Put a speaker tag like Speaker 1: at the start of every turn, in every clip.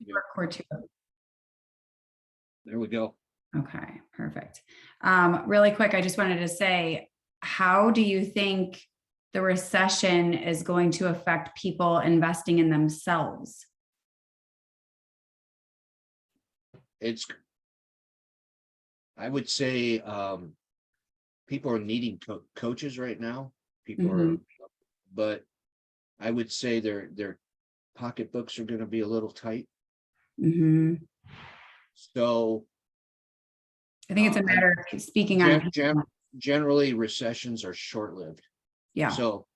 Speaker 1: Yeah.
Speaker 2: Record too.
Speaker 1: There we go.
Speaker 2: Okay, perfect. Really quick, I just wanted to say, how do you think the recession is going to affect people investing in themselves?
Speaker 1: I would say people are needing coaches right now. People are,
Speaker 2: Mhm.
Speaker 1: but I would say their pocketbooks are going to be a little tight.
Speaker 2: Mhm.
Speaker 1: So
Speaker 2: I think it's a matter of speaking on.
Speaker 1: generally recessions are short-lived.
Speaker 2: Yeah.
Speaker 1: So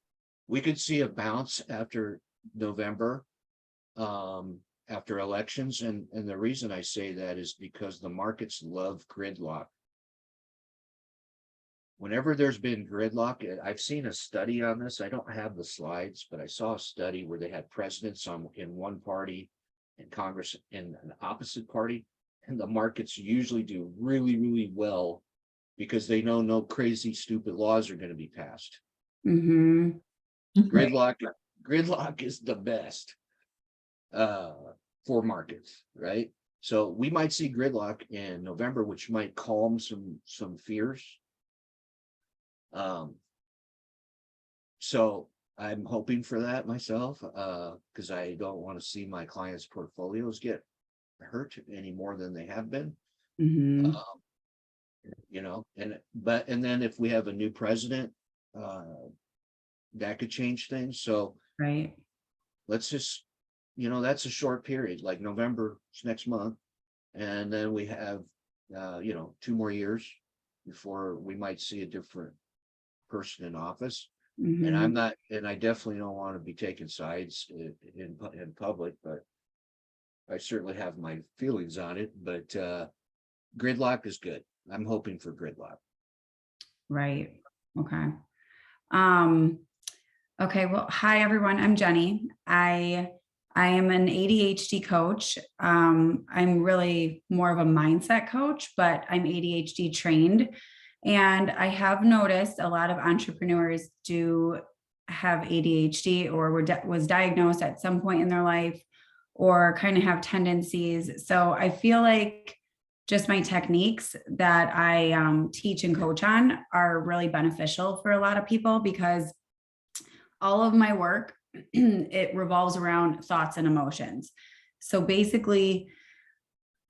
Speaker 1: we could see a bounce after November, after elections. And the reason I say that is because the markets love gridlock. Whenever there's been gridlock, I've seen a study on this. I don't have the slides, but I saw a study where they had presidents in one party and Congress in an opposite party. And the markets usually do really, really well because they know no crazy, stupid laws are going to be passed.
Speaker 2: Mhm.
Speaker 1: Gridlock is the best for markets, right? So we might see gridlock in November, which might calm some fears. So I'm hoping for that myself, because I don't want to see my clients' portfolios get hurt any more than they have been.
Speaker 2: Mhm.
Speaker 1: And then if we have a new president, that could change things. So
Speaker 2: Right.
Speaker 1: let's just, that's a short period, like November next month. And then we have, 2 more years before we might see a different person in office. And
Speaker 2: Mhm.
Speaker 1: I definitely don't want to be taking sides in public, but I certainly have my feelings on it. But gridlock is good. I'm hoping for gridlock.
Speaker 2: Right. Okay. Okay. Well, hi everyone. I'm Jenny. I am an ADHD coach. I'm really more of a mindset coach, but I'm ADHD trained. And I have noticed a lot of entrepreneurs do have ADHD or was diagnosed at some point in their life or kind of have tendencies. So I feel like just my techniques that I teach and coach on are really beneficial for a lot of people because all of my work, it revolves around thoughts and emotions. So basically,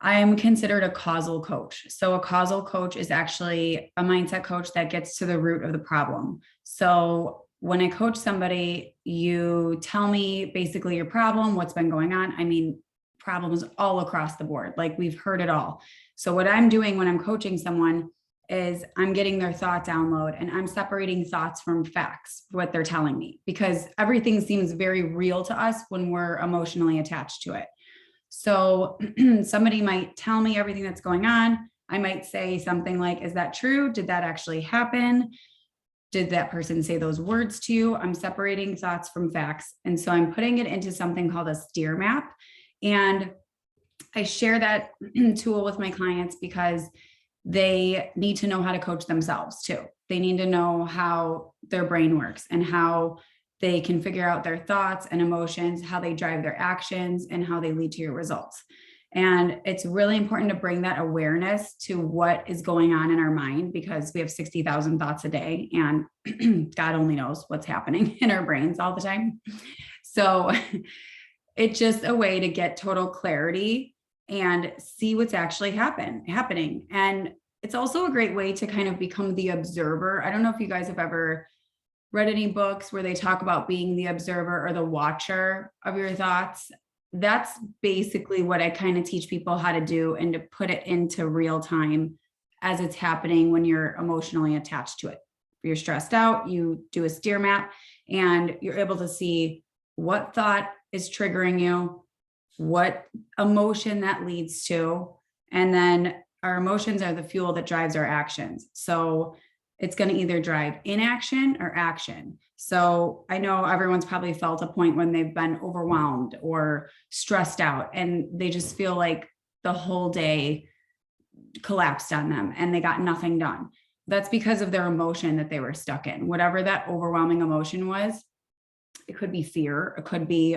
Speaker 2: I am considered a causal coach. So a causal coach is actually a mindset coach that gets to the root of the problem. So when I coach somebody, you tell me basically your problem, what's been going on. I mean, problems all across the board. Like we've heard it all. So what I'm doing when I'm coaching someone is I'm getting their thought download and I'm separating thoughts from facts, what they're telling me, because everything seems very real to us when we're emotionally attached to it. So somebody might tell me everything that's going on. I might say something like, is that true? Did that actually happen? Did that person say those words to you? I'm separating thoughts from facts. And so I'm putting it into something called a steer map. And I share that tool with my clients because they need to know how to coach themselves too. They need to know how their brain works and how they can figure out their thoughts and emotions, how they drive their actions, and how they lead to your results. And it's really important to bring that awareness to what is going on in our mind because we have 60,000 thoughts a day and God only knows what's happening in our brains all the time. So it's just a way to get total clarity and see what's actually happening. And it's also a great way to kind of become the observer. I don't know if you guys have ever read any books where they talk about being the observer or the watcher of your thoughts. That's basically what I kind of teach people how to do and to put it into real time as it's happening when you're emotionally attached to it. If you're stressed out, you do a steer map and you're able to see what thought is triggering you, what emotion that leads to, and then our emotions are the fuel that drives our actions. So it's going to either drive inaction or action. So I know everyone's probably felt a point when they've been overwhelmed or stressed out and they just feel like the whole day collapsed on them and they got nothing done. That's because of their emotion that they were stuck in. Whatever that overwhelming emotion was, it could be fear, it could be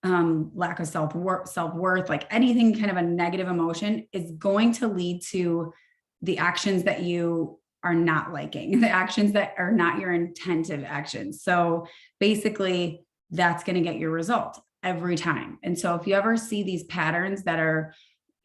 Speaker 2: lack of self-worth, like anything kind of a negative emotion is going to lead to the actions that you are not liking, the actions that are not your intentive actions. So basically that's going to get your result every time. And so if you ever see these patterns that are,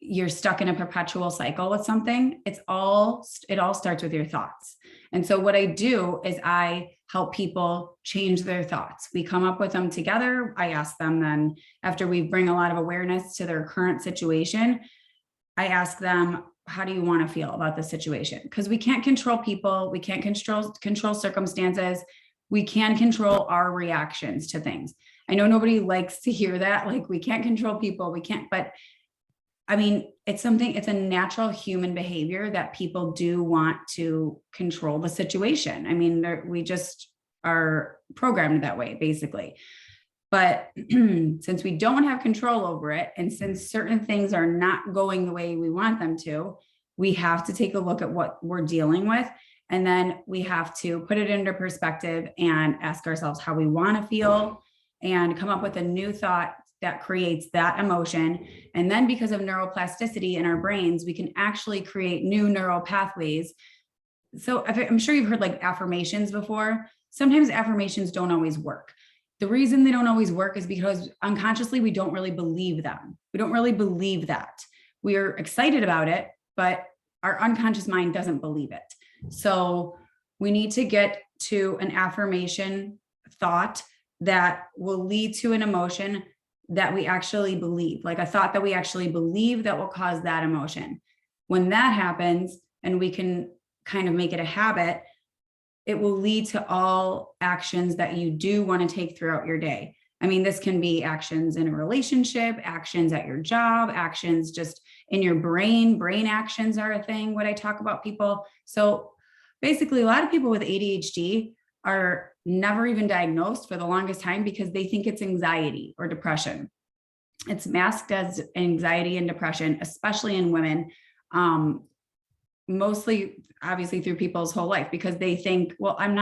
Speaker 2: you're stuck in a perpetual cycle with something, it all starts with your thoughts. And so what I do is I help people change their thoughts. We come up with them together. I ask them then, after we bring a lot of awareness to their current situation, I ask them, how do you want to feel about this situation? Because we can't control people. We can't control circumstances. We can control our reactions to things. I know nobody likes to hear that. Like, we can't control people. We can't, but I mean, it's a natural human behavior that people do want to control the situation. I mean, we just are programmed that way, basically. But since we don't have control over it, and since certain things are not going the way we want them to, we have to take a look at what we're dealing with. And then we have to put it into perspective and ask ourselves how we want to feel and come up with a new thought that creates that emotion. And then because of neuroplasticity in our brains, we can actually create new neural pathways. So I'm sure you've heard like affirmations before. Sometimes affirmations don't always work. The reason they don't always work is because unconsciously we don't really believe them. We don't really believe that. We are excited about it, but our unconscious mind doesn't believe it. So we need to get to an affirmation thought that will lead to an emotion that we actually believe, like a thought that we actually believe that will cause that emotion. When that happens and we can kind of make it a habit, it will lead to all actions that you do want to take throughout your day. I mean, this can be actions in a relationship, actions at your job, actions just in your brain. Brain actions are a thing when I talk about people. So basically, a lot of people with ADHD are never even diagnosed for the longest time because they think it's anxiety or depression. It's masked as anxiety and depression, especially in women. Mostly obviously through people's whole life, because they think, well, I've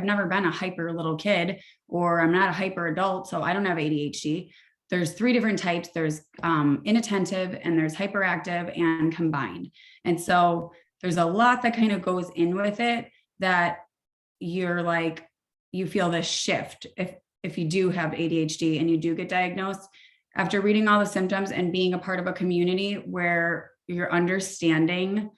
Speaker 2: never been a hyper little kid, or I'm not a hyper adult, so I don't have ADHD. There's 3 different types. There's inattentive, and there's hyperactive, and combined. And so there's a lot that kind of goes in with it that you feel this shift if you do have ADHD and you do get diagnosed. After reading all the symptoms and being a part of a community where you're understanding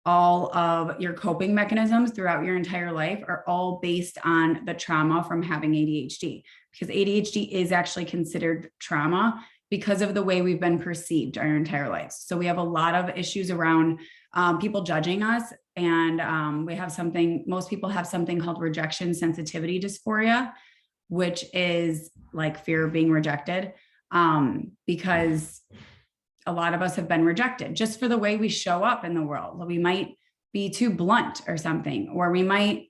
Speaker 2: all of your coping mechanisms throughout your entire life are all based on the trauma from having ADHD, because ADHD is actually considered trauma because of the way we've been perceived our entire lives. So we have a lot of issues around people judging us. And most people have something called rejection sensitivity dysphoria, which is like fear of being rejected, because a lot of us have been rejected just for the way we show up in the world. We might be too blunt or something, or we might,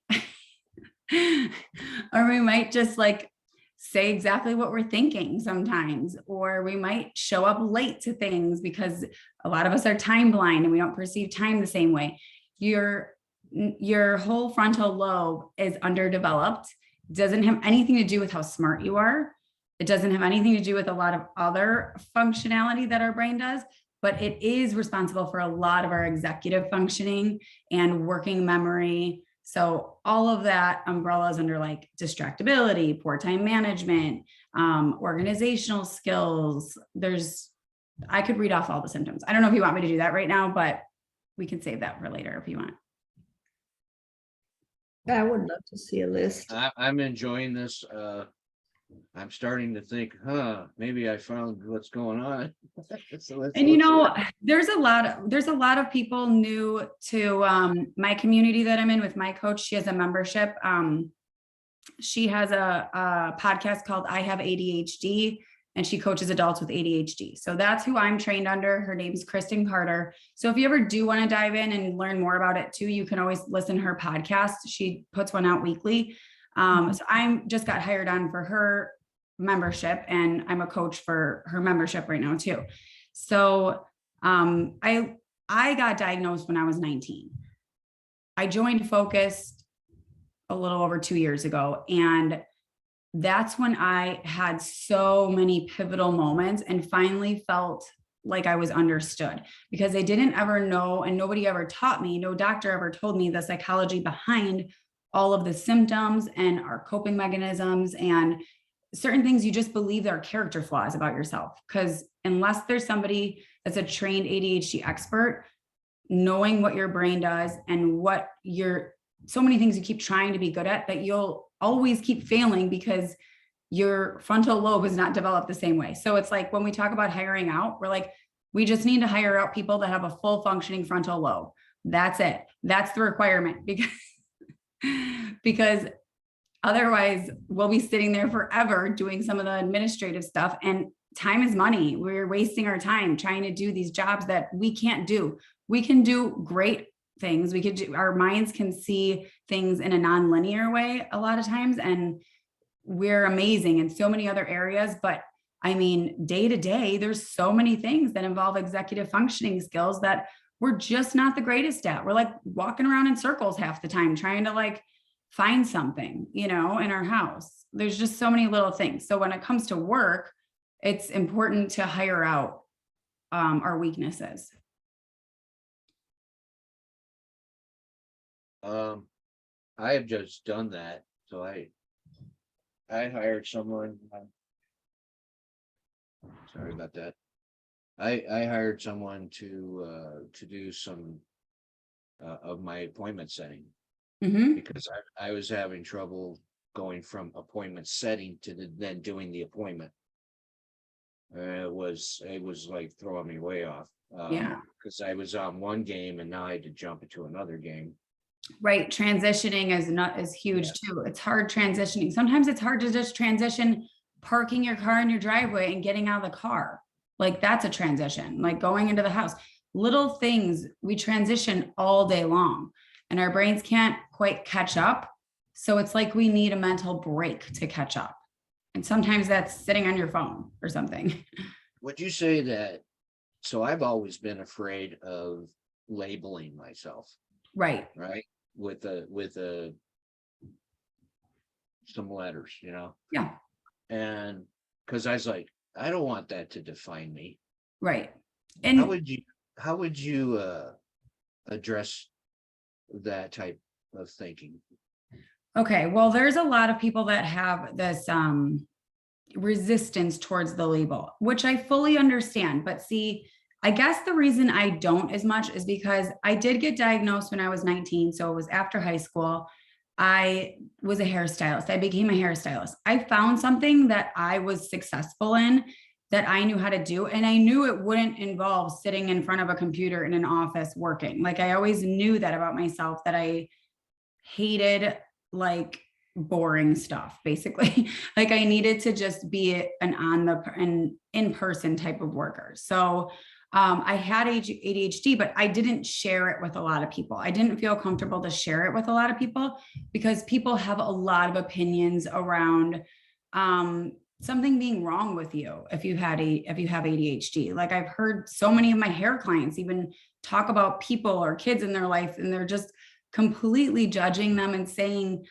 Speaker 2: just like say exactly what we're thinking sometimes, or we might show up late to things because a lot of us are time blind and we don't perceive time the same way. Your whole frontal lobe is underdeveloped. It doesn't have anything to do with how smart you are. It doesn't have anything to do with a lot of other functionality that our brain does, but it is responsible for a lot of our executive functioning and working memory. So all of that umbrellas under like distractibility, poor time management, organizational skills. I could read off all the symptoms. I don't know if you want me to do that right now, but we can save that for later if you want.
Speaker 3: I would love to see a list.
Speaker 1: I'm enjoying this. I'm starting to think, maybe I found what's going on.
Speaker 2: There's a lot of people new to my community that I'm in with my coach. She has a membership. She has a podcast called I Have ADHD, and she coaches adults with ADHD. So that's who I'm trained under. Her name's Kristen Carter. So if you ever do want to dive in and learn more about it too, you can always listen to her podcast. She puts one out weekly. So I'm just got hired on for her membership, and I'm a coach for her membership right now too. So I got diagnosed when I was 19. I joined Focus a little over 2 years ago, and that's when I had so many pivotal moments and finally felt like I was understood, because I didn't ever know, and nobody ever taught me, no doctor ever told me the psychology behind all of the symptoms and our coping mechanisms and certain things you just believe are character flaws about yourself. Because unless there's somebody that's a trained ADHD expert, knowing what your brain does and what you're, so many things you keep trying to be good at that you'll always keep failing because your frontal lobe is not developed the same way. So it's like when we talk about hiring out, we're like, we just need to hire out people that have a full functioning frontal lobe. That's it. That's the requirement, because otherwise we'll be sitting there forever doing some of the administrative stuff, and time is money. We're wasting our time trying to do these jobs that we can't do. We can do great things. We could do, our minds can see things in a non-linear way a lot of times, and we're amazing in so many other areas. But I mean, day to day, there's so many things that involve executive functioning skills that we're just not the greatest at. We're like walking around in circles half the time, trying to like find something, in our house. There's just so many little things. So when it comes to work, it's important to hire out our weaknesses.
Speaker 1: I have just done that. So I hired someone. Sorry about that. I hired someone to do some of my appointment setting, because I was having trouble going from appointment setting to then doing the appointment. It was like throwing me way off.
Speaker 2: Yeah.
Speaker 1: Because I was on one game and now I had to jump into another game.
Speaker 2: Right. Transitioning is huge too. It's hard transitioning. Sometimes it's hard to just transition parking your car in your driveway and getting out of the car. Like that's a transition, like going into the house. Little things, we transition all day long and our brains can't quite catch up. So it's like we need a mental break to catch up. And sometimes that's sitting on your phone or something.
Speaker 1: Would you say that? So I've always been afraid of labeling myself.
Speaker 2: Right.
Speaker 1: With some letters,
Speaker 2: Yeah.
Speaker 1: And because I was like, I don't want that to define me.
Speaker 2: Right. And
Speaker 1: how would you address that type of thinking?
Speaker 2: Okay, well, there's a lot of people that have this resistance towards the label, which I fully understand. But see, I guess the reason I don't as much is because I did get diagnosed when I was 19. So it was after high school. I was a hairstylist. I became a hairstylist. I found something that I was successful in, that I knew how to do. And I knew it wouldn't involve sitting in front of a computer in an office working. Like I always knew that about myself, that I hated like boring stuff, basically. Like I needed to just be an in-person type of worker. So I had ADHD, but I didn't share it with a lot of people. I didn't feel comfortable to share it with a lot of people because people have a lot of opinions around something being wrong with you if you have ADHD. Like I've heard so many of my hair clients even talk about people or kids in their life, and they're just completely judging them and saying,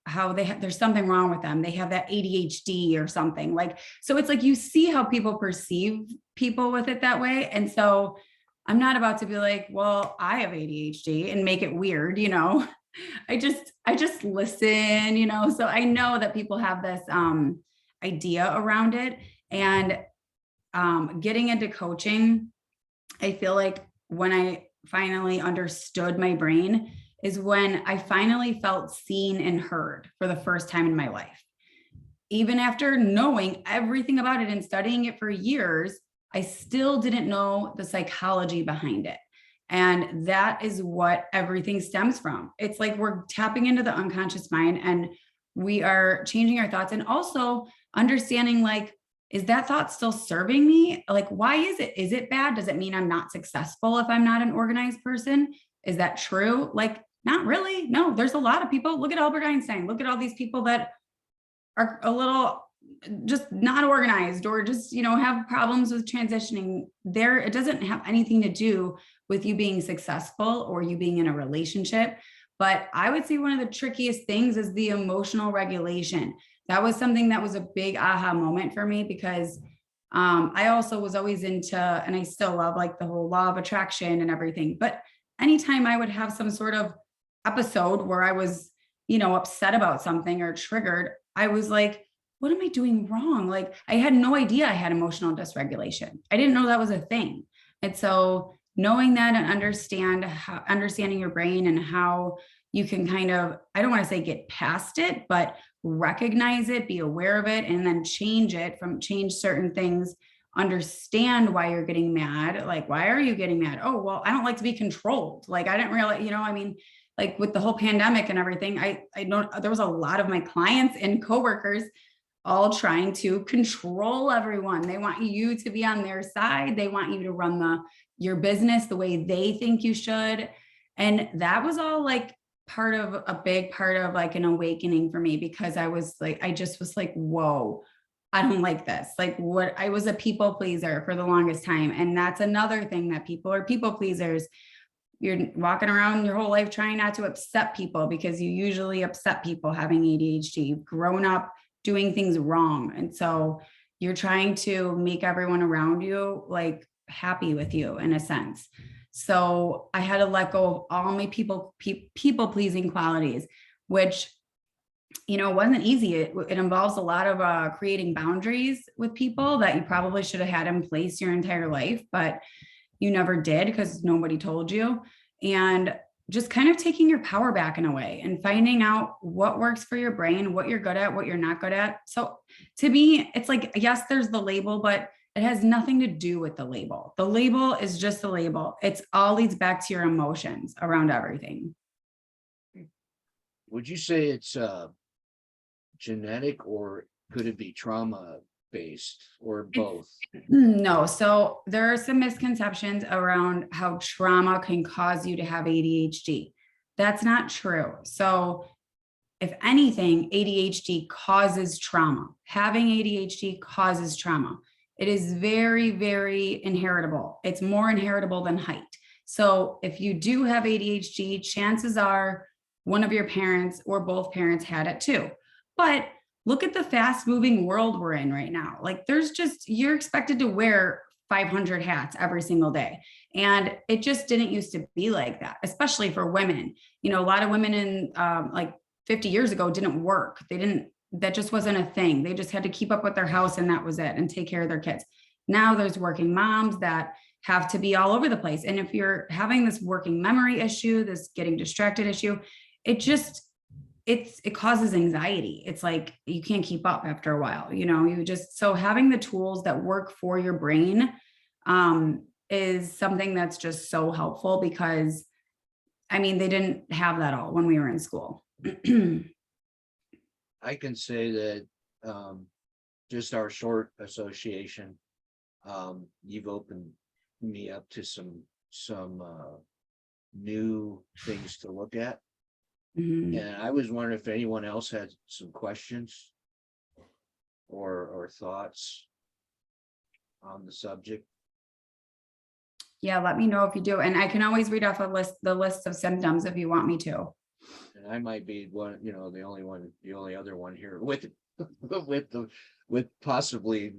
Speaker 2: how there's something wrong with them. They have that ADHD or something. Like, so it's like, you see how people perceive people with it that way. And so I'm not about to be like, well, I have ADHD and make it weird, I just listen, so I know that people have this idea around it. And getting into coaching, I feel like when I finally understood my brain is when I finally felt seen and heard for the first time in my life. Even after knowing everything about it and studying it for years, I still didn't know the psychology behind it. And that is what everything stems from. It's like we're tapping into the unconscious mind and we are changing our thoughts, and also understanding, like, is that thought still serving me? Like, why is it? Is it bad? Does it mean I'm not successful if I'm not an organized person? Is that true? Like, not really. No, there's a lot of people. Look at Albert Einstein. Look at all these people that are a little just not organized, or just, have problems with transitioning there. It doesn't have anything to do with you being successful or you being in a relationship. But I would say one of the trickiest things is the emotional regulation. that was something that was a big aha moment for me, because I also was always into, and I still love like the whole law of attraction and everything. But anytime I would have some sort of episode where I was, upset about something or triggered, I was like, what am I doing wrong? Like, I had no idea I had emotional dysregulation. I didn't know that was a thing. And so knowing that and understanding your brain and how you can kind of, I don't want to say get past it, but recognize it, be aware of it, and then change certain things, understand why you're getting mad. Like, why are you getting mad? Oh, well, I don't like to be controlled. Like, I didn't realize, like with the whole pandemic and everything, I know there was a lot of my clients and coworkers all trying to control everyone. They want you to be on their side. They want you to run your business the way they think you should. And that was all like a big part of like an awakening for me, because I just was like, whoa, I don't like this. Like, what, I was a people pleaser for the longest time. And that's another thing, that people are people pleasers. You're walking around your whole life trying not to upset people, because you usually upset people having ADHD. You've grown up doing things wrong. And so you're trying to make everyone around you like happy with you in a sense. So I had to let go of all my people pleasing qualities, which, wasn't easy. It involves a lot of creating boundaries with people that you probably should have had in place your entire life, but you never did because nobody told you. And just kind of taking your power back in a way and finding out what works for your brain, what you're good at, what you're not good at. So to me, it's like, yes, there's the label, but it has nothing to do with the label. The label is just a label. It's all leads back to your emotions around everything.
Speaker 1: Would you say it's genetic, or could it be trauma based, or both?
Speaker 2: No. So there are some misconceptions around how trauma can cause you to have ADHD. That's not true. So if anything, ADHD causes trauma. Having ADHD causes trauma. It is very, very inheritable. It's more inheritable than height. So if you do have ADHD, chances are one of your parents or both parents had it too. But look at the fast moving world we're in right now. Like, you're expected to wear 500 hats every single day. And it just didn't used to be like that, especially for women. A lot of women in like 50 years ago didn't work. That just wasn't a thing. They just had to keep up with their house, and that was it, and take care of their kids. Now there's working moms that have to be all over the place. And if you're having this working memory issue, this getting distracted issue, it causes anxiety. It's like you can't keep up after a while, so having the tools that work for your brain is something that's just so helpful, because they didn't have that all when we were in school.
Speaker 1: I can say that just our short association, you've opened me up to some new things to look at.
Speaker 2: Mhm.
Speaker 1: And I was wondering if anyone else had some questions or thoughts on the subject.
Speaker 2: Yeah, let me know if you do. And I can always read off the list of symptoms if you want me to.
Speaker 1: And I might be one, the only other one here with possibly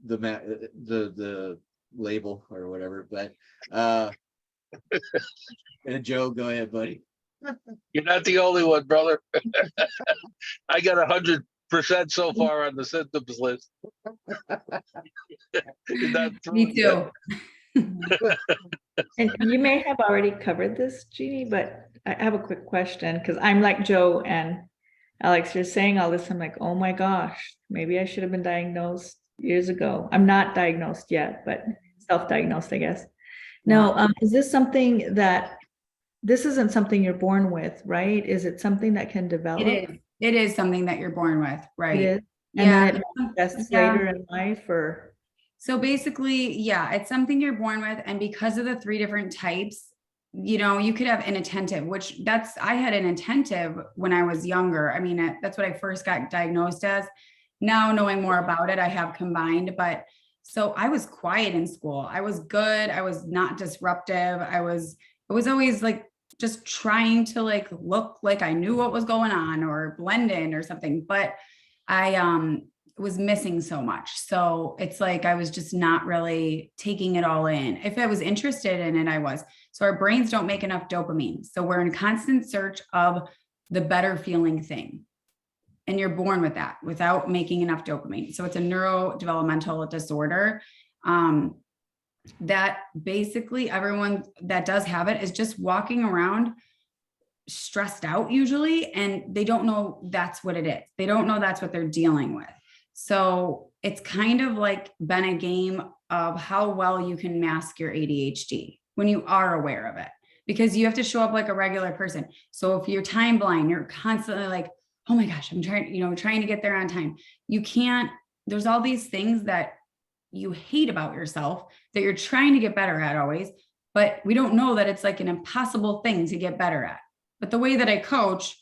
Speaker 1: the label or whatever. But and Joe, go ahead, buddy.
Speaker 4: You're not the only one, brother. I got 100% so far on the symptoms list.
Speaker 2: Me too.
Speaker 3: And you may have already covered this, Jeannie, but I have a quick question, because I'm like Joe and Alex, you're saying all this. I'm like, oh my gosh, maybe I should have been diagnosed years ago. I'm not diagnosed yet, but self-diagnosed, I guess. Now, is this something that, this isn't something you're born with, right? Is it something that can develop?
Speaker 2: It is something that you're born with, right?
Speaker 3: It is? And
Speaker 2: Yeah.
Speaker 3: then it manifests later in life, or?
Speaker 2: So basically, yeah, it's something you're born with. And because of the 3 different types, you could have inattentive, I had inattentive when I was younger. That's what I first got diagnosed as. Now, knowing more about it, I have combined, but so I was quiet in school. I was good. I was not disruptive. I was always like just trying to like look like I knew what was going on or blend in or something, but I was missing so much. So it's like I was just not really taking it all in. If I was interested in it, I was. So our brains don't make enough dopamine. So we're in constant search of the better feeling thing. And you're born with that without making enough dopamine. So it's a neurodevelopmental disorder. That basically everyone that does have it is just walking around stressed out usually, and they don't know that's what it is. They don't know that's what they're dealing with. So it's kind of like been a game of how well you can mask your ADHD when you are aware of it, because you have to show up like a regular person. So if you're time blind, you're constantly like, oh my gosh, I'm trying to get there on time. You can't, there's all these things that you hate about yourself that you're trying to get better at always, but we don't know that it's like an impossible thing to get better at. But the way that I coach,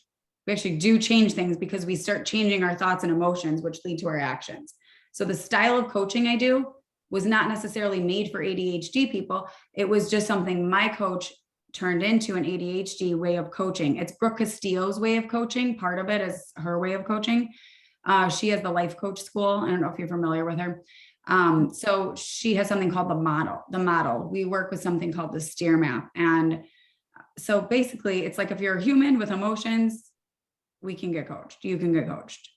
Speaker 2: we actually do change things because we start changing our thoughts and emotions, which lead to our actions. So the style of coaching I do was not necessarily made for ADHD people. It was just something my coach turned into an ADHD way of coaching. It's Brooke Castillo's way of coaching. Part of it is her way of coaching. She has the life coach school. I don't know if you're familiar with her. So she has something called the model. We work with something called the steer map. And so basically it's like, if you're a human with emotions, we can get coached. You can get coached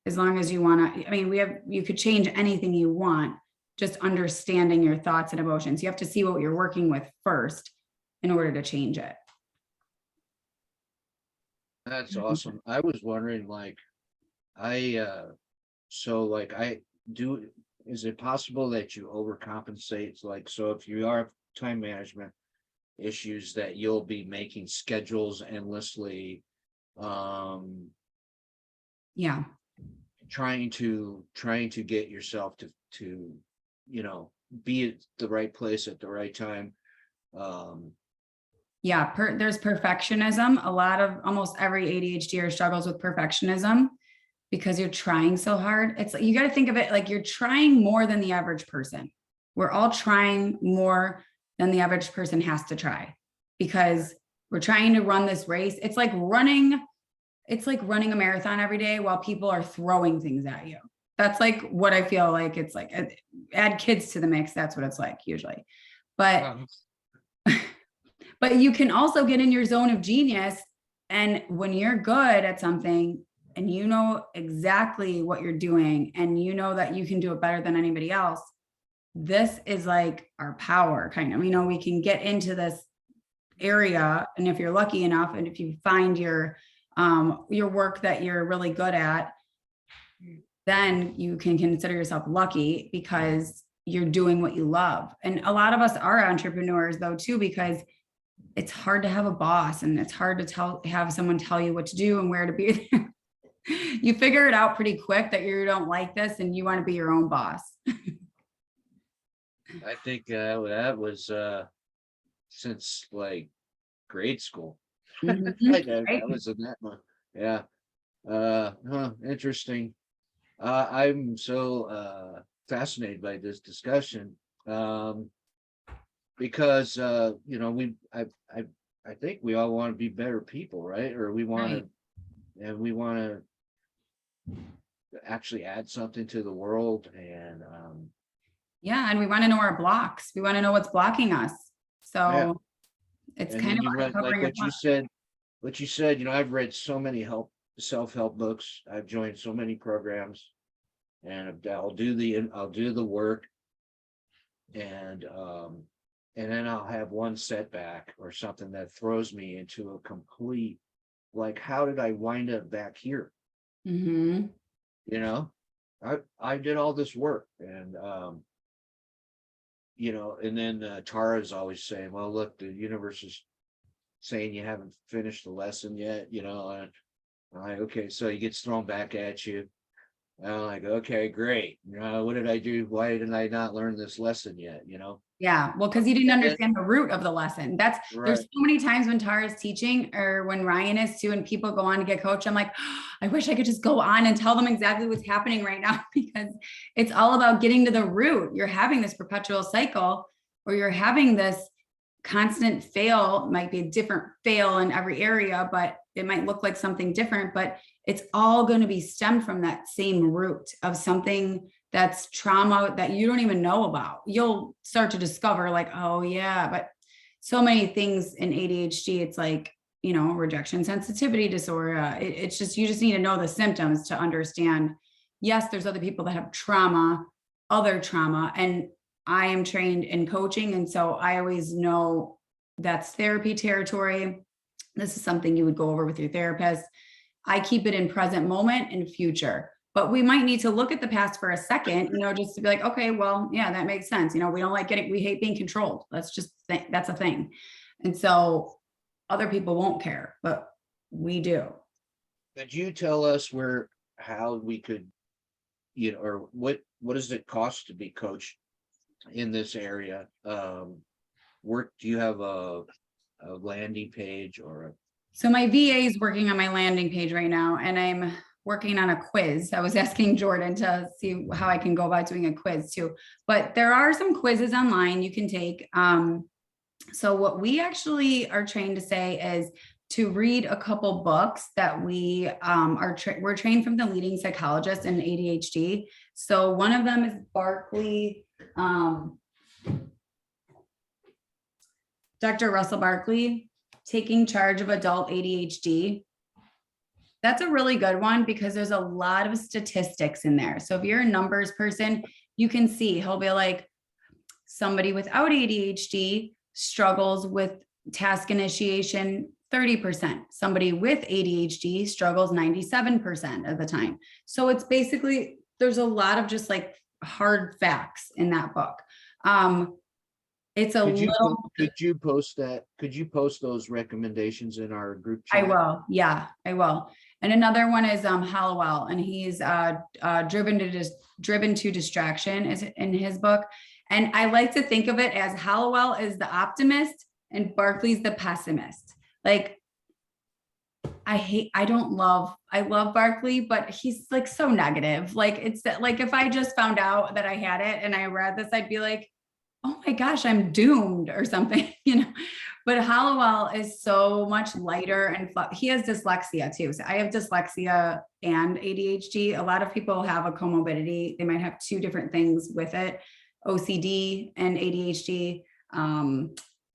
Speaker 2: as long as you want to. I mean, you could change anything you want, just understanding your thoughts and emotions. You have to see what you're working with first in order to change it.
Speaker 1: That's awesome. I was wondering, is it possible that you overcompensate? Like, so if you are time management issues, that you'll be making schedules endlessly,
Speaker 2: Yeah.
Speaker 1: trying to get yourself to be at the right place at the right time.
Speaker 2: Yeah, there's perfectionism. Almost every ADHDer struggles with perfectionism because you're trying so hard. It's like, you got to think of it like you're trying more than the average person. We're all trying more than the average person has to try, because we're trying to run this race. It's like running a marathon every day while people are throwing things at you. That's like what I feel like. It's like, add kids to the mix. That's what it's like usually. But But you can also get in your zone of genius. And when you're good at something and you know exactly what you're doing and you know that you can do it better than anybody else, this is like our power kind of, we can get into this area. And if you're lucky enough, and if you find your work that you're really good at, then you can consider yourself lucky because you're doing what you love. And a lot of us are entrepreneurs though, too, because it's hard to have a boss and it's hard to have someone tell you what to do and where to be. You figure it out pretty quick that you don't like this and you want to be your own boss.
Speaker 1: I think that was since like grade school.
Speaker 2: Mhm.
Speaker 1: I was in that one. Yeah. Interesting. I'm so fascinated by this discussion. Because I think we all want to be better people, right? Or we want to, and we want to actually add something to the world. And
Speaker 2: yeah, and we want to know our blocks. We want to know what's blocking us. So it's
Speaker 1: and
Speaker 2: kind of
Speaker 1: like what you said, I've read so many self-help books. I've joined so many programs, and I'll do the work, and then I'll have one setback or something that throws me into a complete, like, how did I wind up back here?
Speaker 2: Mm-hmm.
Speaker 1: I did all this work, and and then Tara's always saying, well, look, the universe is saying you haven't finished the lesson yet, and I'm like, okay, so he gets thrown back at you. And I'm like, okay, great. What did I do? Why didn't I not learn this lesson yet?
Speaker 2: Yeah, well, because you didn't understand the root of the lesson. There's
Speaker 1: Right.
Speaker 2: so many times when Tara's teaching, or when Ryan is too, and people go on to get coached, I'm like, oh, I wish I could just go on and tell them exactly what's happening right now, because it's all about getting to the root. You're having this perpetual cycle, or you're having this constant fail might be a different fail in every area, but it might look like something different, but it's all going to be stemmed from that same root of something that's trauma that you don't even know about. You'll start to discover like, oh yeah, but so many things in ADHD, it's like, you know, rejection sensitivity disorder. It's just, you just need to know the symptoms to understand. Yes, there's other people that have trauma, other trauma, and I am trained in coaching. And so I always know that's therapy territory. This is something you would go over with your therapist. I keep it in present moment and future, but we might need to look at the past for a second, you know, just to be like, okay, well, yeah, that makes sense. You know, we don't like getting, we hate being controlled. That's just, that's a thing. And so other people won't care, but we do.
Speaker 1: Could you tell us how we could, you know, or what does it cost to be coached in this area? Do you have a landing page or
Speaker 2: So my VA is working on my landing page right now, and I'm working on a quiz. I was asking Jordan to see how I can go about doing a quiz too, but there are some quizzes online you can take. So what we actually are trained to say is to read a couple books that we're trained from the leading psychologists in ADHD. So one of them is Barkley, Dr. Russell Barkley, Taking Charge of Adult ADHD. That's a really good one because there's a lot of statistics in there. So if you're a numbers person, you can see he'll be like, somebody without ADHD struggles with task initiation 30%. Somebody with ADHD struggles 97% of the time. So it's basically, there's a lot of just like hard facts in that book. It's a
Speaker 1: could you post that? Could you post those recommendations in our group chat?
Speaker 2: I will. Yeah, I will. And another one is Hallowell, and he's driven to distraction is in his book. And I like to think of it as Hallowell is the optimist and Barkley's the pessimist. Like, I love Barkley, but he's like so negative. Like, it's like, if I just found out that I had it and I read this, I'd be like, oh my gosh, I'm doomed or something, you know. But Hallowell is so much lighter and he has dyslexia too. So I have dyslexia and ADHD. A lot of people have a comorbidity. They might have two different things with it, OCD and ADHD,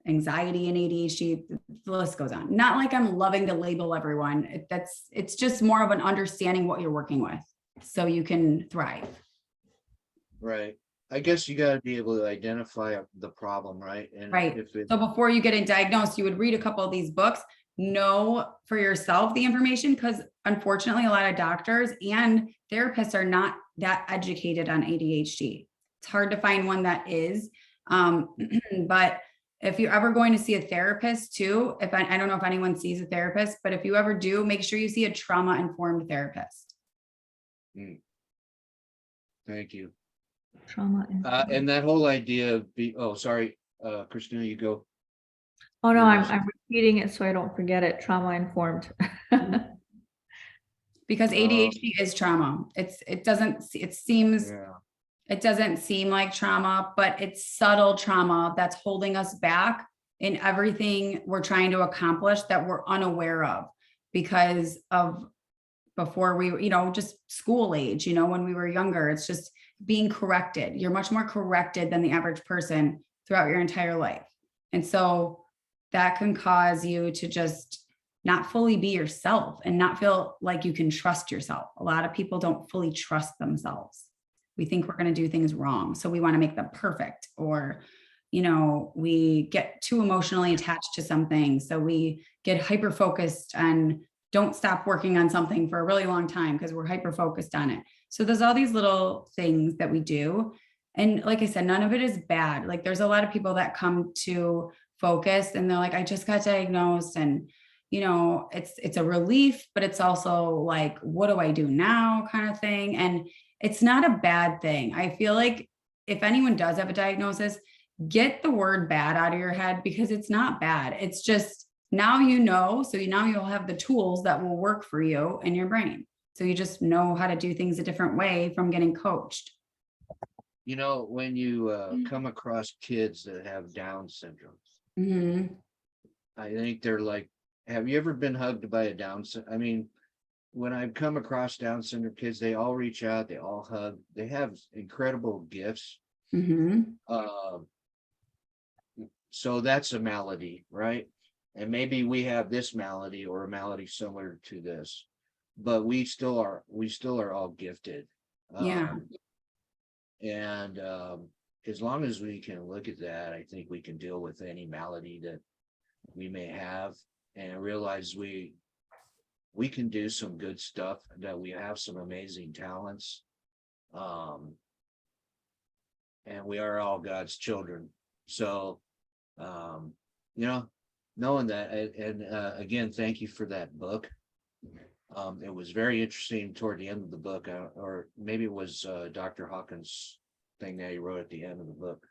Speaker 2: anxiety and ADHD, the list goes on. Not like I'm loving to label everyone. It's just more of an understanding what you're working with so you can thrive.
Speaker 1: Right. I guess you got to be able to identify the problem, right? And
Speaker 2: right. So before you get it diagnosed, you would read a couple of these books, know for yourself the information, because unfortunately, a lot of doctors and therapists are not that educated on ADHD. It's hard to find one that is. But if you're ever going to see a therapist too, I don't know if anyone sees a therapist, but if you ever do, make sure you see a trauma-informed therapist.
Speaker 1: Thank you.
Speaker 3: Trauma.
Speaker 1: And that whole idea of sorry, Christina, you go.
Speaker 3: Oh no, I'm repeating it so I don't forget it. Trauma informed.
Speaker 2: Because ADHD is trauma. It doesn't seem like trauma, but it's subtle trauma that's holding us back in everything we're trying to accomplish that we're unaware of because of before we, you know, just school age, you know, when we were younger, it's just being corrected. You're much more corrected than the average person throughout your entire life. And so that can cause you to just not fully be yourself and not feel like you can trust yourself. A lot of people don't fully trust themselves. We think we're going to do things wrong. So we want to make them perfect, or, you know, we get too emotionally attached to something. So we get hyper-focused and don't stop working on something for a really long time because we're hyper-focused on it. So there's all these little things that we do. And like I said, none of it is bad. Like there's a lot of people that come to Focus and they're like, I just got diagnosed, and, you know, it's a relief, but it's also like, what do I do now kind of thing. And it's not a bad thing. I feel like if anyone does have a diagnosis, get the word bad out of your head, because it's not bad. It's just, now you know, so now you'll have the tools that will work for you in your brain. So you just know how to do things a different way from getting coached.
Speaker 1: You know, when you come across kids that have Down syndrome,
Speaker 2: Mhm.
Speaker 1: I think they're like, have you ever been hugged by a I mean, when I've come across Down syndrome kids, they all reach out, they all hug, they have incredible gifts.
Speaker 2: Mhm.
Speaker 1: Um, so that's a malady, right? And maybe we have this malady or a malady similar to this, but we still are all gifted.
Speaker 2: Yeah.
Speaker 1: Um, and as long as we can look at that, I think we can deal with any malady that we may have and realize we can do some good stuff, that we have some amazing talents. Um, and we are all God's children. So, um, you know, knowing that, again, thank you for that book. It was very interesting toward the end of the book, or maybe it was Dr. Hawkins' thing that he wrote at the end of the book.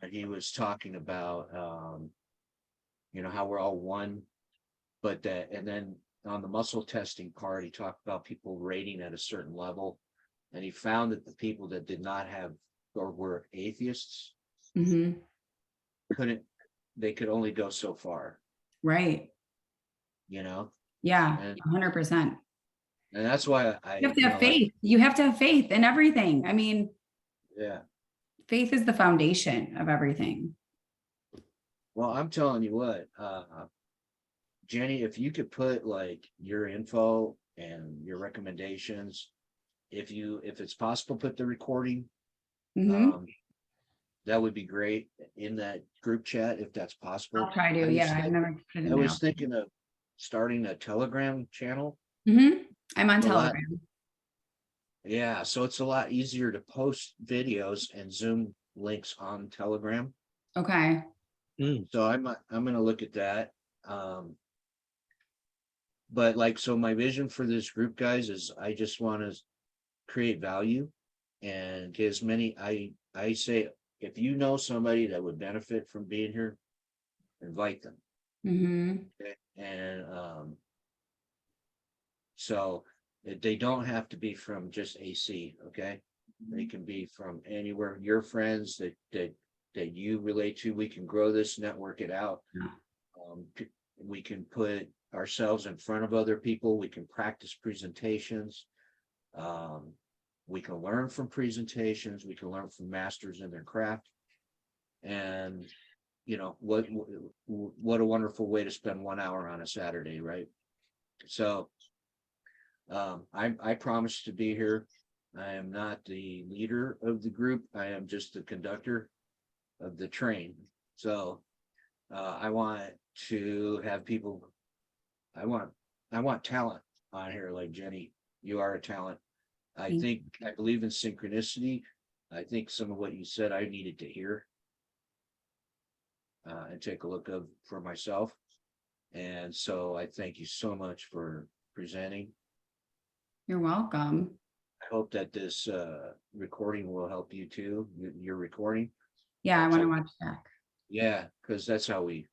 Speaker 1: And he was talking about, how we're all one, but that, and then on the muscle testing part, he talked about people rating at a certain level. And he found that the people that did not have or were atheists
Speaker 2: Mhm.
Speaker 1: they could only go so far,
Speaker 2: Right.
Speaker 1: you know?
Speaker 2: Yeah.
Speaker 1: And
Speaker 2: 100%.
Speaker 1: that's why
Speaker 2: You have to have
Speaker 1: like,
Speaker 2: faith. You have to have faith in everything. I mean,
Speaker 1: yeah.
Speaker 2: faith is the foundation of everything.
Speaker 1: Well, I'm telling you what, Jenny, if you could put like your info and your recommendations, if it's possible, put the recording,
Speaker 2: Mhm.
Speaker 1: that would be great in that group chat if that's possible.
Speaker 2: I'll try to. Yeah, I've never put it in
Speaker 1: I
Speaker 2: there.
Speaker 1: was thinking of starting a Telegram channel.
Speaker 2: Mhm. I'm on
Speaker 1: A lot.
Speaker 2: Telegram.
Speaker 1: Yeah, so it's a lot easier to post videos and Zoom links on Telegram.
Speaker 2: Okay.
Speaker 1: So I'm gonna look at that. But like, so my vision for this group, guys, is I just want to create value and get as many. I say, if you know somebody that would benefit from being here, invite them.
Speaker 2: Mhm.
Speaker 1: Okay? And so they don't have to be from just AC, okay? They can be from anywhere. Your friends that you relate to. We can grow this, network it out.
Speaker 2: Yeah.
Speaker 1: We can put ourselves in front of other people. We can practice presentations. We can learn from presentations. We can learn from masters in their craft. And what a wonderful way to spend 1 hour on a Saturday, right? So I promise to be here. I am not the leader of the group. I am just the conductor of the train. So I want to have people. I want talent on here, like Jenny. You are a talent. I believe in synchronicity. I think some of what you said I needed to hear and take a look of for myself. And so I thank you so much for presenting.
Speaker 2: You're welcome.
Speaker 1: I hope that this recording will help you too. Your recording.
Speaker 2: Yeah, I want to watch back.
Speaker 1: Yeah, because that's how we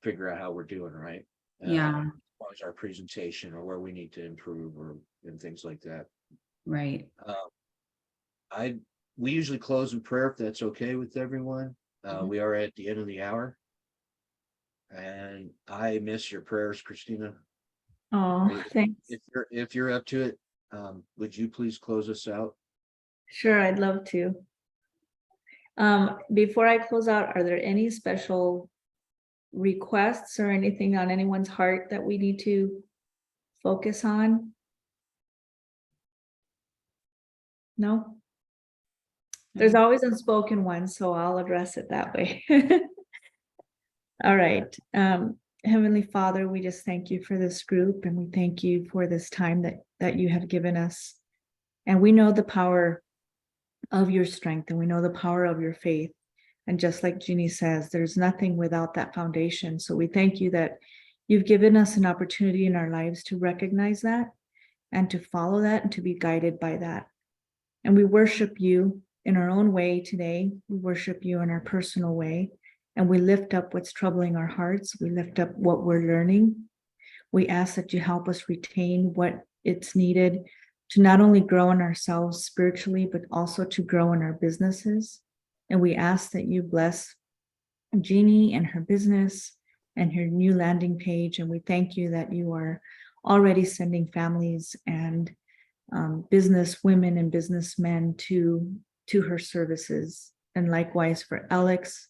Speaker 1: figure out how we're doing, right?
Speaker 2: Yeah.
Speaker 1: As far as our presentation or where we need to improve and things like that.
Speaker 2: Right.
Speaker 1: We usually close in prayer if that's okay with everyone. We are at the end of the hour. And I miss your prayers, Christina.
Speaker 3: Oh, thanks.
Speaker 1: If you're up to it, would you please close us out?
Speaker 3: Sure, I'd love to. Before I close out, are there any special requests or anything on anyone's heart that we need to focus on? No? There's always unspoken ones, so I'll address it that way. All right. Heavenly Father, we just thank you for this group, and we thank you for this time that you have given us. And we know the power of your strength, and we know the power of your faith. And just like Jeannie says, there's nothing without that foundation. So we thank you that you've given us an opportunity in our lives to recognize that and to follow that and to be guided by that. And we worship you in our own way today. We worship you in our personal way. And we lift up what's troubling our hearts. We lift up what we're learning. We ask that you help us retain what it's needed to not only grow in ourselves spiritually, but also to grow in our businesses. And we ask that you bless Jeannie and her business and her new landing page. And we thank you that you are already sending families and business women and businessmen to her services. And likewise for Alex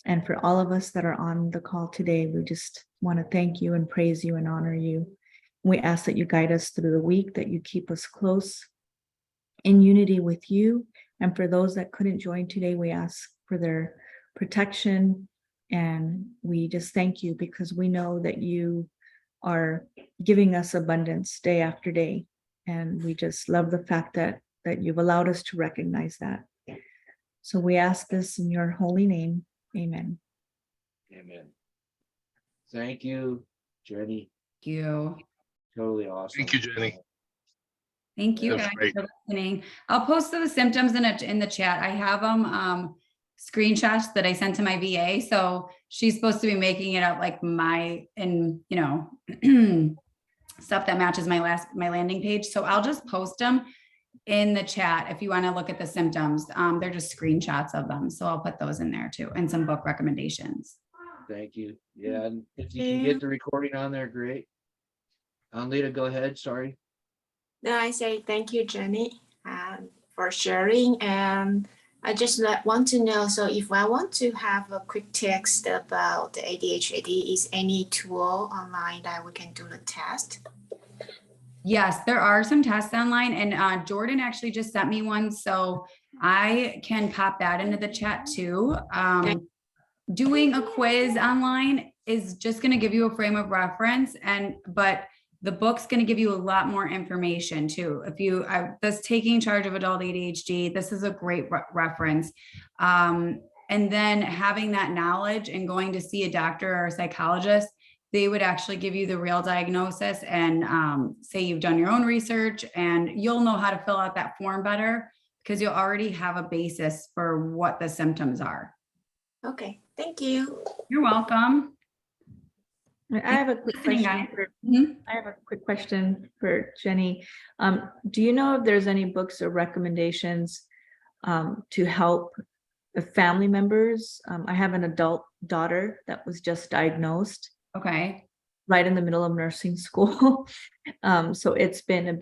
Speaker 3: and for all of us that are on the call today, we just want to thank you and praise you and honor you. We ask that you guide us through the week, that you keep us close in unity with you. And for those that couldn't join today, we ask for their protection. And we just thank you because we know that you are giving us abundance day after day. And we just love the fact that you've allowed us to recognize that. So we ask this in your holy name. Amen.
Speaker 1: Amen. Thank you, Jenny.
Speaker 2: Thank you.
Speaker 1: Totally awesome.
Speaker 4: Thank you, Jenny.
Speaker 2: Thank you
Speaker 4: That's
Speaker 2: guys
Speaker 4: great.
Speaker 2: for listening. I'll post the symptoms in the chat. I have them screenshots that I sent to my VA. So she's supposed to be making it up like stuff that matches my landing page. So I'll just post them in the chat if you want to look at the symptoms. They're just screenshots of them. So I'll put those in there too, and some book recommendations.
Speaker 1: Thank you. Yeah, and if you can get the recording on there, great. Lita, go ahead. Sorry.
Speaker 5: No, I say thank you, Jenny, for sharing. And I just want to know, so if I want to have a quick text about the ADHD, is any tool online that we can do the test?
Speaker 2: Yes, there are some tests online, and Jordan actually just sent me one, so I can pop that into the chat too. Doing a quiz online is just going to give you a frame of reference, but the book's going to give you a lot more information too. This Taking Charge of Adult ADHD, this is a great reference. And then having that knowledge and going to see a doctor or a psychologist, they would actually give you the real diagnosis and say you've done your own research, and you'll know how to fill out that form better because you'll already have a basis for what the symptoms are.
Speaker 5: Okay, thank you.
Speaker 2: You're welcome.
Speaker 3: I have a quick
Speaker 2: Listening,
Speaker 3: question.
Speaker 2: guys.
Speaker 3: I have a quick question for Jenny. Do you know if there's any books or recommendations to help the family members? I have an adult daughter that was just diagnosed
Speaker 2: Okay.
Speaker 3: right in the middle of nursing school. So it's been a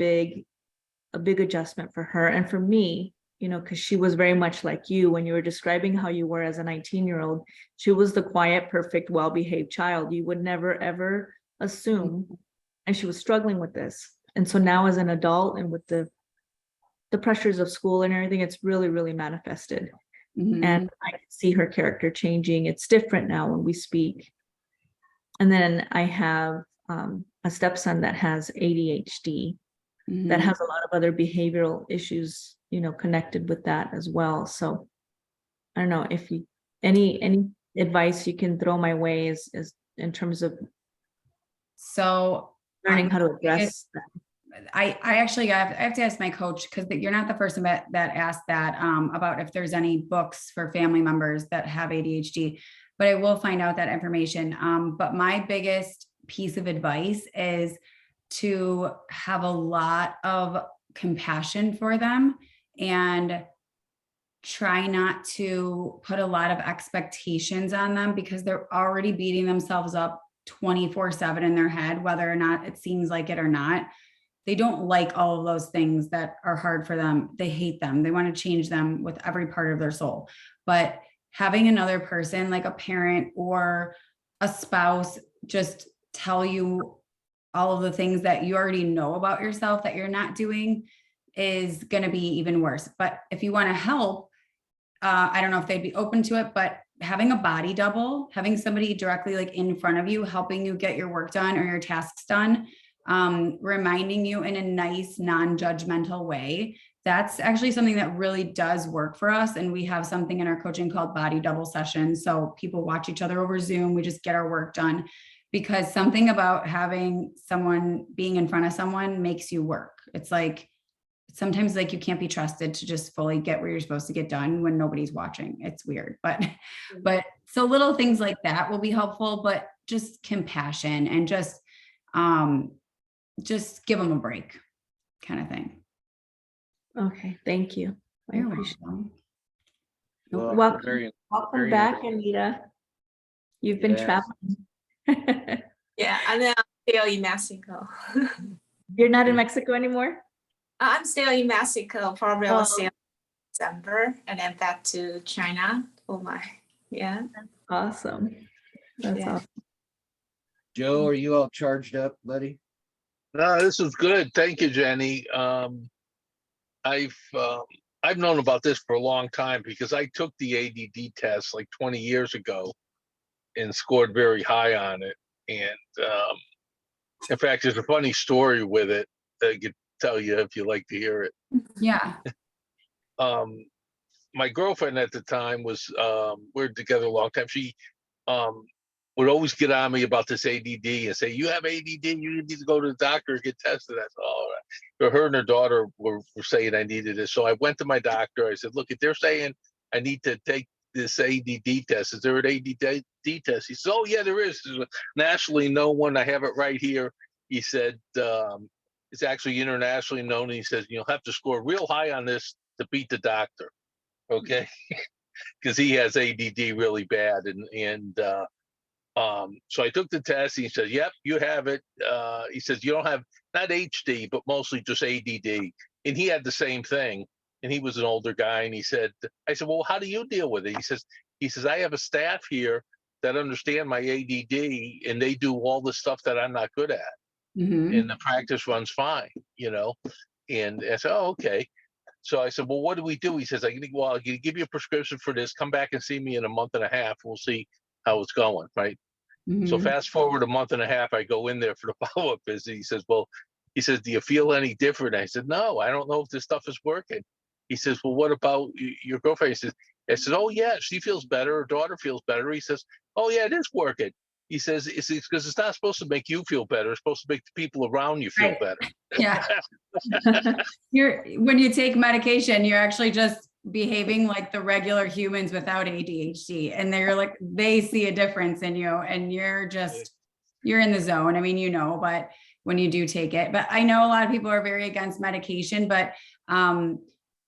Speaker 3: big adjustment for her and for me, because she was very much like you when you were describing how you were as a 19-year-old. She was the quiet, perfect, well-behaved child you would never, ever assume. And she was struggling with this. And so now as an adult and with the pressures of school and everything, it's really, really manifested.
Speaker 2: Mhm.
Speaker 3: And I can see her character changing. It's different now when we speak. And then I have a stepson that has ADHD, that
Speaker 2: Mhm.
Speaker 3: has a lot of other behavioral issues, connected with that as well. So I don't know if you, any advice you can throw my way is in terms of
Speaker 2: So
Speaker 3: learning how to address that.
Speaker 2: I actually I have to ask my coach, because you're not the person that asked that about if there's any books for family members that have ADHD, but I will find out that information. But my biggest piece of advice is to have a lot of compassion for them and try not to put a lot of expectations on them, because they're already beating themselves up 24/7 in their head, whether or not it seems like it or not. They don't like all of those things that are hard for them. They hate them. They want to change them with every part of their soul. But having another person, like a parent or a spouse, just tell you all of the things that you already know about yourself that you're not doing is going to be even worse. But if you want to help, I don't know if they'd be open to it, but having a body double, having somebody directly like in front of you, helping you get your work done or your tasks done, reminding you in a nice, non-judgmental way. That's actually something that really does work for us. And we have something in our coaching called body double sessions. So people watch each other over Zoom. We just get our work done, because something about having someone being in front of someone makes you work. It's like, sometimes like you can't be trusted to just fully get where you're supposed to get done when nobody's watching. It's weird, but so little things like that will be helpful, but just compassion and just give them a break kind of thing.
Speaker 3: Okay, thank you. I
Speaker 2: You're
Speaker 3: appreciate
Speaker 2: welcome.
Speaker 1: Well,
Speaker 3: Welcome.
Speaker 1: very
Speaker 3: Welcome
Speaker 1: very
Speaker 3: back,
Speaker 1: interesting.
Speaker 3: Anita. You've been
Speaker 1: Yes.
Speaker 3: traveling.
Speaker 5: Yeah, and then I'm still in Mexico.
Speaker 3: You're not in Mexico anymore?
Speaker 5: I'm still in Mexico. Probably I will
Speaker 3: Oh.
Speaker 5: see in December and then back to China. Oh my, yeah.
Speaker 3: Awesome. That's
Speaker 5: Yeah.
Speaker 3: awesome.
Speaker 1: Joe, are you all charged up, buddy?
Speaker 4: No, this is good. Thank you, Jenny. I've known about this for a long time because I took the ADD test like 20 years ago and scored very high on it. And in fact, there's a funny story with it that I could tell you if you'd like to hear it.
Speaker 2: Yeah.
Speaker 4: My girlfriend at the time was we were together a long time. She would always get on me about this ADD and say, "You have ADD. You need to go to the doctor and get tested." I said, "All right." But her and her daughter were saying I needed it, so I went to my doctor. I said, "Look, if they're saying I need to take this ADD test, is there an ADD test?" He said, "Oh yeah, there is. There's a nationally known one. I have it right here." He said, "It's actually internationally known." And he says, "You'll have to score real high on this to beat the doctor." Okay, because he has ADD really bad, and so I took the test. He said, "Yep, you have it." He says, "You don't have not HD, but mostly just ADD." And he had the same thing. And he was an older guy. And he said, "I said, well, how do you deal with it?" He says, "I have a staff here that understand my ADD, and they do all the stuff that I'm not good at,
Speaker 2: Mhm.
Speaker 4: and the practice runs fine, you know." And I said, "Oh, okay." So I said, "Well, what do we do?" He says, "I'll give you a prescription for this. Come back and see me in a month and a half. We'll see how it's going." Right. So
Speaker 2: Mhm.
Speaker 4: fast forward a month and a half, I go in there for the follow-up visit. He says, "Well," he says, "do you feel any different?" I said, "No, I don't know if this stuff is working." He says, "Well, what about your girlfriend?" I said, "Oh yeah, she feels better. Her daughter feels better." He says, "Oh yeah, it is working." He says, "It's because it's not supposed to make you feel better. It's supposed to make the people around you feel
Speaker 2: Right.
Speaker 4: better."
Speaker 2: Yeah. When you take medication, you're actually just behaving like the regular humans without ADHD. And they're like, they see a difference in you and you're in the zone. I mean, but when you do take it, but I know a lot of people are very against medication, but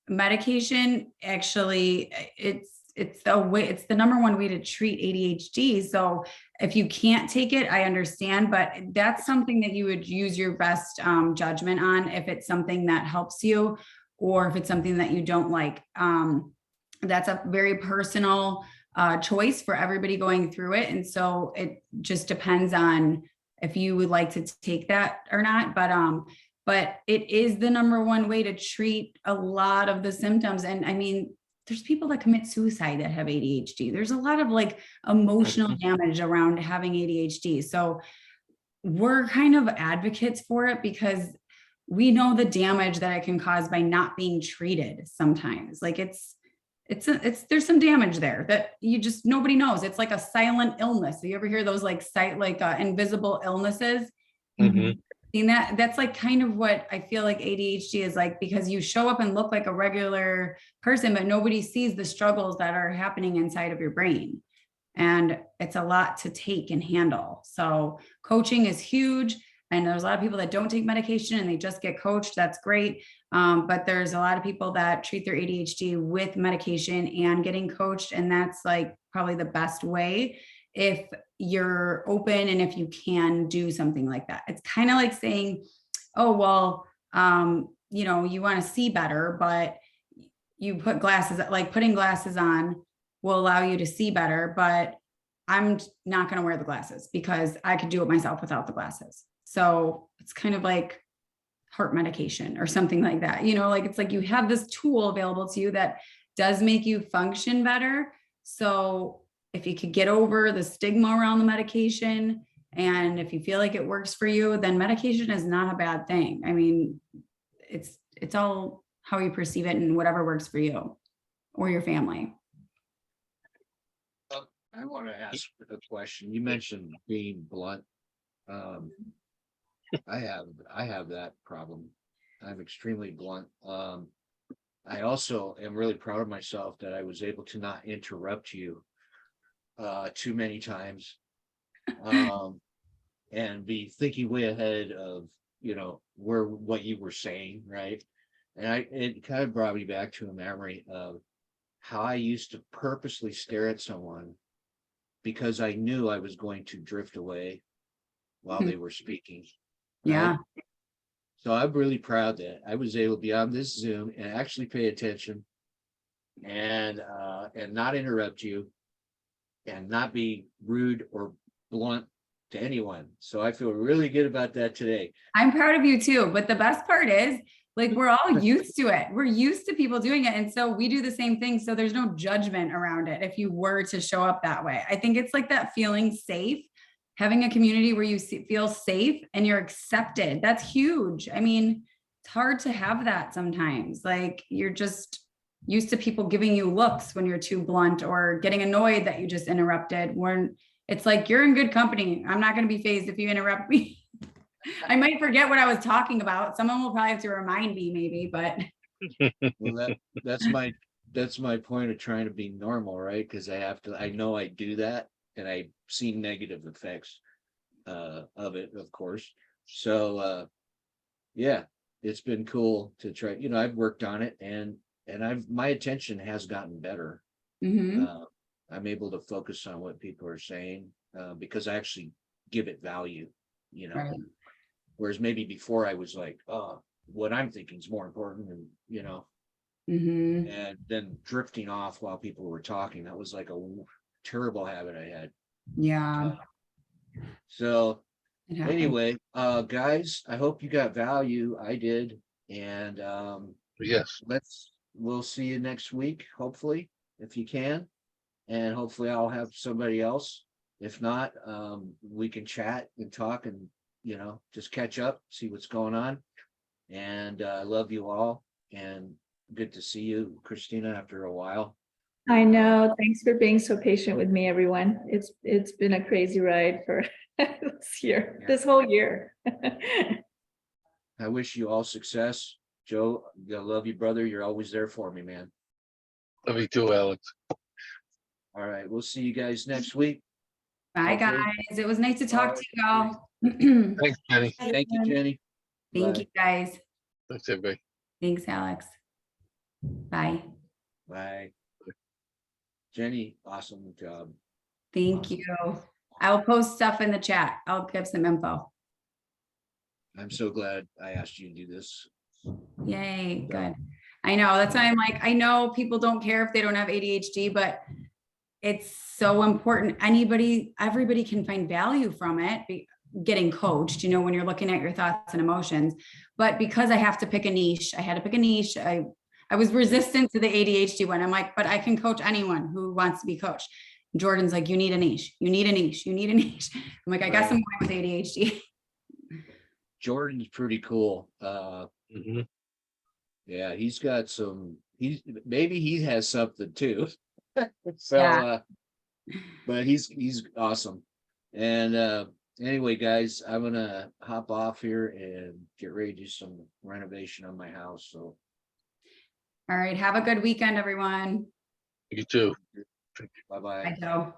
Speaker 2: medication actually, it's the number one way to treat ADHD. So if you can't take it, I understand, but that's something that you would use your best judgment on if it's something that helps you or if it's something that you don't like. That's a very personal choice for everybody going through it. And so it just depends on if you would like to take that or not. But it is the number one way to treat a lot of the symptoms. And I mean, there's people that commit suicide that have ADHD. There's a lot of like emotional damage around having ADHD. So we're kind of advocates for it because we know the damage that it can cause by not being treated sometimes. Like there's some damage there that nobody knows. It's like a silent illness. Do you ever hear those invisible illnesses?
Speaker 4: Mhm.
Speaker 2: Seen that? That's like kind of what I feel like ADHD is like, because you show up and look like a regular person, but nobody sees the struggles that are happening inside of your brain. And it's a lot to take and handle. So coaching is huge. And there's a lot of people that don't take medication and they just get coached. That's great. But there's a lot of people that treat their ADHD with medication and getting coached. And that's like probably the best way if you're open and if you can do something like that. It's kind of like saying, oh, well, you want to see better, but you put glasses, like putting glasses on will allow you to see better, but I'm not going to wear the glasses because I could do it myself without the glasses. So it's kind of like heart medication or something like that. It's like you have this tool available to you that does make you function better. So if you could get over the stigma around the medication, and if you feel like it works for you, then medication is not a bad thing. I mean, it's all how you perceive it and whatever works for you or your family.
Speaker 1: I want to ask a question. You mentioned being blunt. I have that problem. I'm extremely blunt. I also am really proud of myself that I was able to not interrupt you too many times, and be thinking way ahead of what you were saying, right? And it kind of brought me back to a memory of how I used to purposely stare at someone because I knew I was going to drift away while they were speaking.
Speaker 2: Yeah.
Speaker 1: right? So I'm really proud that I was able to be on this Zoom and actually pay attention and not interrupt you and not be rude or blunt to anyone. So I feel really good about that today.
Speaker 2: I'm proud of you too. But the best part is, like, we're all used to it. We're used to people doing it. And so we do the same thing. So there's no judgment around it if you were to show up that way. I think it's like that feeling safe, having a community where you feel safe and you're accepted. That's huge. I mean, it's hard to have that sometimes. Like, you're just used to people giving you looks when you're too blunt or getting annoyed that you just interrupted. When it's like, you're in good company. I'm not going to be fazed if you interrupt me. I might forget what I was talking about. Someone will probably have to remind me maybe, but
Speaker 1: Well, that's my point of trying to be normal, right? Because I know I do that and I've seen negative effects of it, of course. So yeah, it's been cool to try, I've worked on it and my attention has gotten better.
Speaker 2: Mhm.
Speaker 1: I'm able to focus on what people are saying because I actually give it value,
Speaker 2: Right.
Speaker 1: whereas maybe before I was like, oh, what I'm thinking is more important and
Speaker 2: Mhm.
Speaker 1: and then drifting off while people were talking. That was like a terrible habit I had.
Speaker 2: Yeah,
Speaker 1: So
Speaker 2: it happens.
Speaker 1: anyway, guys, I hope you got value. I did. And
Speaker 4: Yes.
Speaker 1: we'll see you next week, hopefully, if you can. And hopefully I'll have somebody else. If not, we can chat and talk and, just catch up, see what's going on. And I love you all. And good to see you, Christina, after a while.
Speaker 3: I know. Thanks for being so patient with me, everyone. It's been a crazy ride for this whole year.
Speaker 1: I wish you all success. Joe, I love you, brother. You're always there for me, man.
Speaker 4: Love you too, Alex.
Speaker 1: All right. We'll see you guys next week.
Speaker 2: Bye,
Speaker 1: Hopefully.
Speaker 2: guys. It was nice to talk to you all.
Speaker 4: Thanks, Jenny.
Speaker 1: Thank you, Jenny.
Speaker 2: Thank
Speaker 1: Bye.
Speaker 2: you, guys.
Speaker 4: Thanks, everybody.
Speaker 2: Thanks, Alex. Bye.
Speaker 1: Bye. Jenny, awesome job.
Speaker 2: Thank you. I will post stuff in the chat. I'll give some info.
Speaker 1: I'm so glad I asked you to do this.
Speaker 2: Yay, good. I know, that's why I'm like, I know people don't care if they don't have ADHD, but it's so important. Everybody can find value from it, getting coached, when you're looking at your thoughts and emotions. But because I have to pick a niche, I had to pick a niche. I was resistant to the ADHD one. I'm like, but I can coach anyone who wants to be coached. Jordan's like, you need a niche. You need a niche. You need a niche. I'm like, I guess I'm going with ADHD.
Speaker 1: Jordan's pretty cool.
Speaker 4: Mhm.
Speaker 1: Yeah, he's got maybe he has something too. So
Speaker 2: Yeah.
Speaker 1: But he's awesome. And anyway, guys, I'm gonna hop off here and get ready to do some renovation on my house. So
Speaker 2: All right. Have a good weekend, everyone.
Speaker 4: You too.
Speaker 1: bye-bye.
Speaker 2: Bye, Joe.